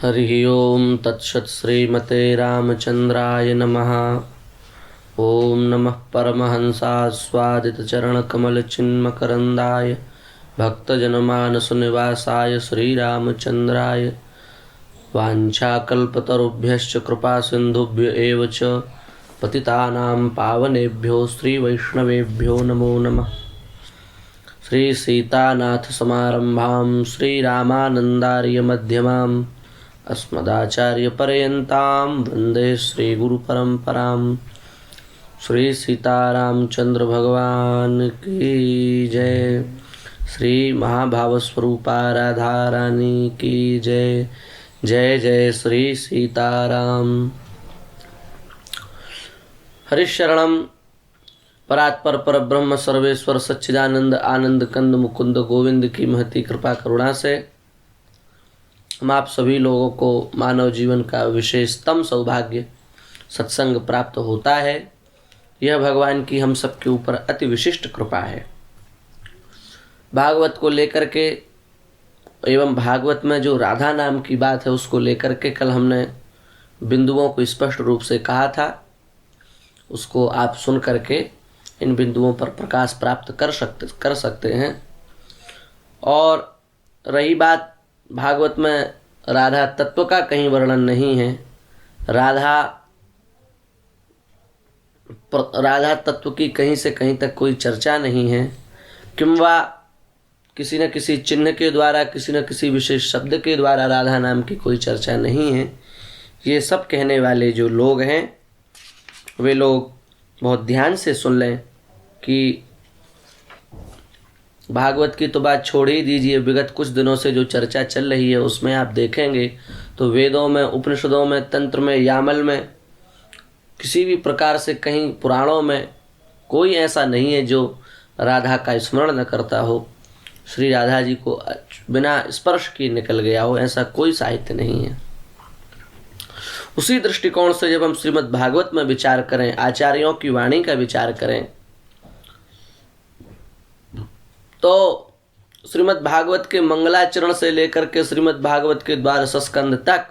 हरि ओम तत्सत् श्रीमते रामचंद्राय नमः। ओम नमः परमहंसास्वादितचरणकमलचिन्मकरन्दाय भक्तजनमानसनिवासाय श्रीरामचंद्राय वाञ्छाकल्पतरुभ्यश्च कृपासिन्धुभ्य एव च पतितानां पावनेभ्यो श्रीवैष्णवेभ्यो नमो नमः। श्रीसीतानाथसमारम्भां श्रीरामानन्दार्यमध्यमाम् अस्मदाचार्यपर्यन्तां वन्दे श्रीगुरुपरम्परां। श्री सीतारामचंद्र भगवान की जय। श्री महाभावस्वरूपा राधा रानी की जय। जय जय श्री सीताराम। हरिशरणम परात्पर परब्रह्म सर्वेश्वर सच्चिदानंद आनंद कंद मुकुंद गोविंद की महती कृपा करुणा से हम आप सभी लोगों को मानव जीवन का विशेषतम सौभाग्य सत्संग प्राप्त होता है। यह भगवान की हम सबके ऊपर अति विशिष्ट कृपा है। भागवत को लेकर के एवं भागवत में जो राधा नाम की बात है उसको लेकर के कल हमने बिंदुओं को स्पष्ट रूप से कहा था। उसको आप सुन करके इन बिंदुओं पर प्रकाश प्राप्त कर सकते हैं। और रही बात भागवत में राधा तत्व का कहीं वर्णन नहीं है। राधा तत्व की कहीं से कहीं तक कोई चर्चा नहीं है, किंवा किसी न किसी चिन्ह के द्वारा किसी न किसी विशेष शब्द के द्वारा राधा नाम की कोई चर्चा नहीं है। ये सब कहने वाले जो लोग हैं वे लोग बहुत ध्यान से सुन लें कि भागवत की तो बात छोड़ ही दीजिए, विगत कुछ दिनों से जो चर्चा चल रही है उसमें आप देखेंगे तो वेदों में, उपनिषदों में, तंत्र में, यामल में, किसी भी प्रकार से कहीं पुराणों में कोई ऐसा नहीं है जो राधा का स्मरण न करता हो, श्री राधा जी को बिना स्पर्श किए निकल गया हो, ऐसा कोई साहित्य नहीं है। उसी दृष्टिकोण से जब हम श्रीमद् भागवत में विचार करें, आचार्यों की वाणी का विचार करें, तो श्रीमद् भागवत के मंगलाचरण से लेकर के श्रीमद् भागवत के द्वादश स्कंध तक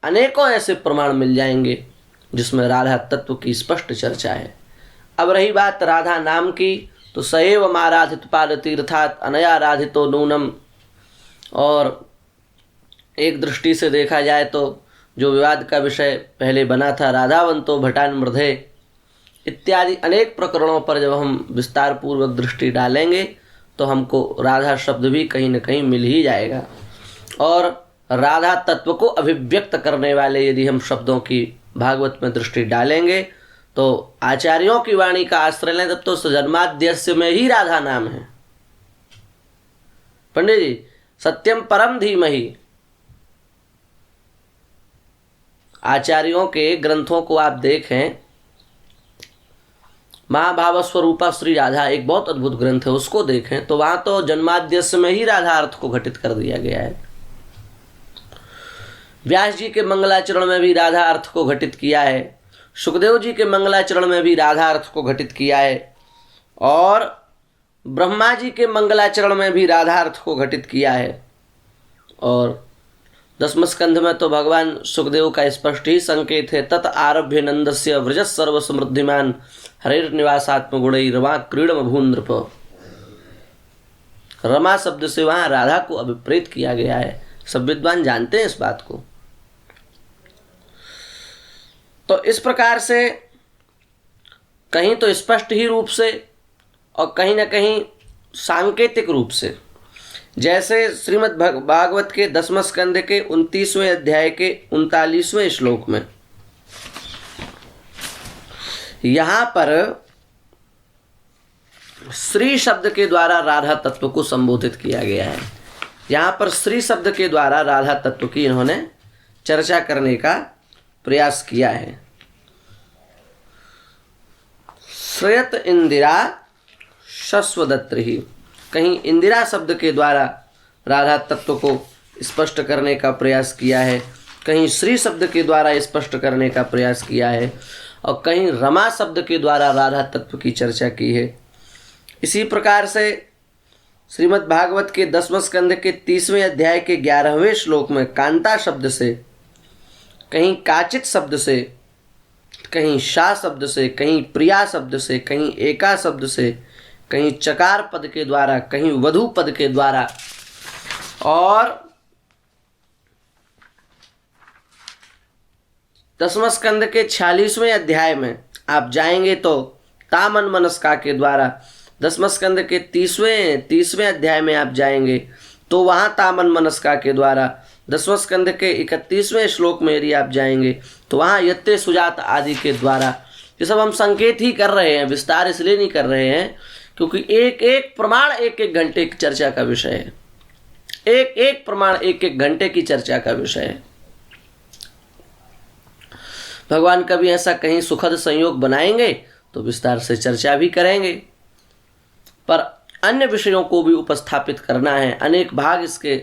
अनेकों ऐसे प्रमाण मिल जाएंगे जिसमें राधा तत्व की स्पष्ट चर्चा है। अब रही बात राधा नाम की, तो सएव माराधित पाद तीर्थात अनया राधितो नूनम। और एक दृष्टि से देखा जाए तो जो विवाद का विषय पहले बना था, राधावंतो भटान मृधे इत्यादि अनेक प्रकरणों पर जब हम विस्तार पूर्वक दृष्टि डालेंगे तो हमको राधा शब्द भी कहीं न कहीं मिल ही जाएगा। और राधा तत्व को अभिव्यक्त करने वाले यदि हम शब्दों की भागवत में दृष्टि डालेंगे तो आचार्यों की वाणी का आश्रय लें तब तो जन्माद्यस्य में ही राधा नाम है। पंडित जी, सत्यम परम धीमहि, आचार्यों के ग्रंथों को आप देखें, महाभाव स्वरूपा श्री राधा एक बहुत अद्भुत ग्रंथ है, उसको देखें तो वहां तो जन्माद्यस्य में ही राधा अर्थ को घटित कर दिया गया है। व्यास जी के मंगलाचरण में भी राधा अर्थ को घटित किया है, सुखदेव जी के मंगलाचरण में भी राधा अर्थ को घटित किया है, और ब्रह्मा जी के मंगलाचरण में भी राधा अर्थ को घटित किया है। और दसम स्कंध में तो भगवान सुखदेव का स्पष्ट ही संकेत है, तत आरभ्य नंदस्य व्रजस सर्व समृद्धिमान हरेर निवासात्म गुणई रमा क्रीडम भूनृप। रमा शब्द से वहां राधा को अभिप्रेत किया गया है। सब विद्वान जानते हैं इस बात को। तो इस प्रकार से कहीं तो स्पष्ट ही रूप से और कहीं ना कहीं सांकेतिक रूप से, जैसे श्रीमद् भागवत के 10वें स्कंध के 29वें अध्याय के 39वें श्लोक में यहाँ पर श्री शब्द के द्वारा राधा तत्व को संबोधित किया गया है। यहाँ पर श्री शब्द के द्वारा राधा तत्व की इन्होंने चर्चा करने का प्रयास किया है। श्रेयत इंदिरा शश्वदत्री, कहीं इंदिरा शब्द के द्वारा राधा तत्व को स्पष्ट करने का प्रयास किया है, कहीं श्री शब्द के द्वारा स्पष्ट करने का प्रयास किया है, और कहीं रमा शब्द के द्वारा राधा तत्व की चर्चा की है। इसी प्रकार से श्रीमद् भागवत के 10वें स्कंद के 30वें अध्याय के 11वें श्लोक में कांता शब्द से, कहीं काचित शब्द से, कहीं शा शब्द से, कहीं प्रिया शब्द से, कहीं एका शब्द से, कहीं चकार पद के द्वारा, कहीं वधु पद के द्वारा, और 10वें स्कंद के 46वें अध्याय में आप जाएंगे तो तामन मनस्का के द्वारा, 10वें स्कंद के 30वें अध्याय में आप जाएंगे तो वहाँ तामन मनस्का के द्वारा, 10वें स्कंद के 31वें श्लोक में यदि आप जाएंगे तो वहाँ यत्ते सुजात आदि के द्वारा। ये सब हम संकेत ही कर रहे हैं, विस्तार इसलिए नहीं कर रहे हैं क्योंकि एक एक प्रमाण एक एक घंटे की चर्चा का विषय है, एक एक प्रमाण एक एक घंटे की चर्चा का विषय है। भगवान कभी ऐसा कहीं सुखद संयोग बनाएंगे तो विस्तार से चर्चा भी करेंगे, पर अन्य विषयों को भी उपस्थापित करना है। अनेक भाग इसके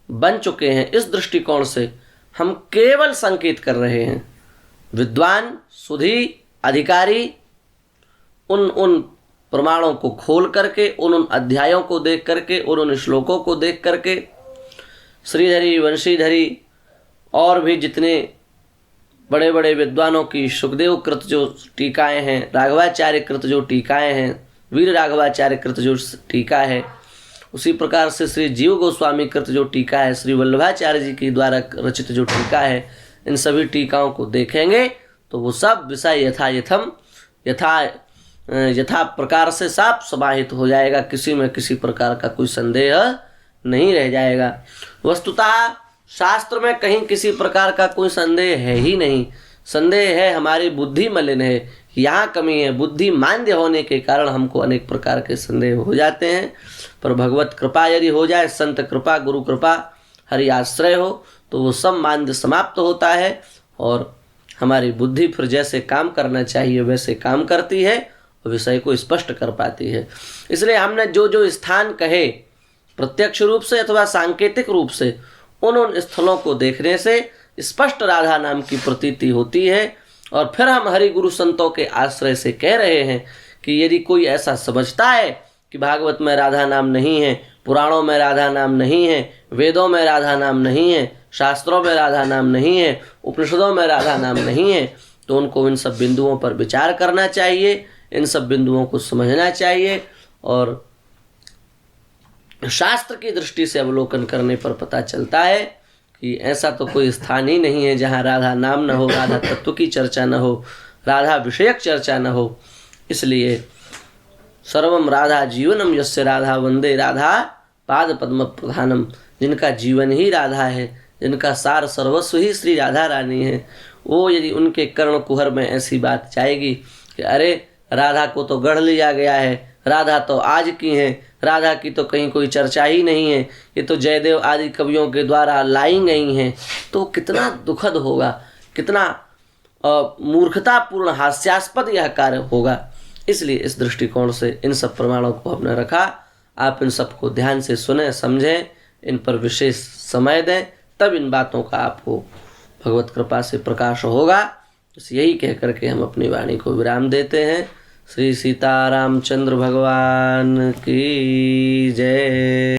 बन चुके हैं। इस दृष्टिकोण से हम केवल संकेत कर रहे हैं। विद्वान सुधी अधिकारी उन प्रमाणों को खोल करके, उन अध्यायों को देख करके, उन श्लोकों को देख करके, श्रीधरी वंशीधरी और भी जितने बड़े बड़े विद्वानों की सुखदेव कृत जो टीकाएं हैं, राघवाचार्य कृत जो टीकाएं हैं, वीर राघवाचार्य कृत जो टीका है, उसी प्रकार से श्री जीव गोस्वामी कृत जो टीका है, श्री वल्लभाचार्य जी के द्वारा रचित जो टीका है, इन सभी टीकाओं को देखेंगे तो वो सब विषय यथा प्रकार से साफ समाहित हो जाएगा। किसी में किसी प्रकार का कोई संदेह नहीं रह जाएगा। वस्तुतः शास्त्र में कहीं किसी प्रकार का कोई संदेह है ही नहीं। संदेह है हमारी बुद्धि मलिन है, यहाँ कमी है। बुद्धि मांद्य होने के कारण हमको अनेक प्रकार के संदेह हो जाते हैं। पर भगवत कृपा यदि हो जाए, संत कृपा, गुरु कृपा, हरि आश्रय हो, तो वो सब मांद्य समाप्त होता है और हमारी बुद्धि फिर जैसे काम करना चाहिए वैसे काम करती है और विषय को स्पष्ट कर पाती है। इसलिए हमने जो जो स्थान कहे प्रत्यक्ष रूप से अथवा सांकेतिक रूप से, उन स्थलों को देखने से स्पष्ट राधा नाम की प्रतीति होती है। और फिर हम हरि गुरु संतों के आश्रय से कह रहे हैं कि यदि कोई ऐसा समझता है कि भागवत में राधा नाम नहीं है, पुराणों में राधा नाम नहीं है, वेदों में राधा नाम नहीं है, शास्त्रों में राधा नाम नहीं है, उपनिषदों में राधा नाम नहीं है, तो उनको इन सब बिंदुओं पर विचार करना चाहिए, इन सब बिंदुओं को समझना चाहिए और शास्त्र की दृष्टि से अवलोकन करने पर पता चलता है कि ऐसा तो कोई स्थान ही नहीं है जहाँ राधा नाम न हो, राधा तत्व की चर्चा न हो, राधा विषयक चर्चा न हो। इसलिए सर्वम राधा जीवनम यस्य राधा वंदे राधा पाद पद्म प्रधानम, जिनका जीवन ही राधा है, जिनका सार सर्वस्व ही श्री राधा रानी है, वो यदि उनके कर्ण कुहर में ऐसी बात जाएगी कि अरे राधा को तो गढ़ लिया गया है, राधा तो आज की है, राधा की तो कहीं कोई चर्चा ही नहीं है, ये तो जयदेव आदि कवियों के द्वारा लाई गई हैं, तो कितना दुखद होगा, कितना मूर्खतापूर्ण हास्यास्पद यह कार्य होगा। इसलिए इस दृष्टिकोण से इन सब प्रमाणों को हमने रखा। आप इन सबको ध्यान से सुने, समझें, इन पर विशेष समय दें, तब इन बातों का आपको भगवत कृपा से प्रकाश होगा। बस यही कह करके हम अपनी वाणी को विराम देते हैं। श्री सीतारामचंद्र भगवान की जय।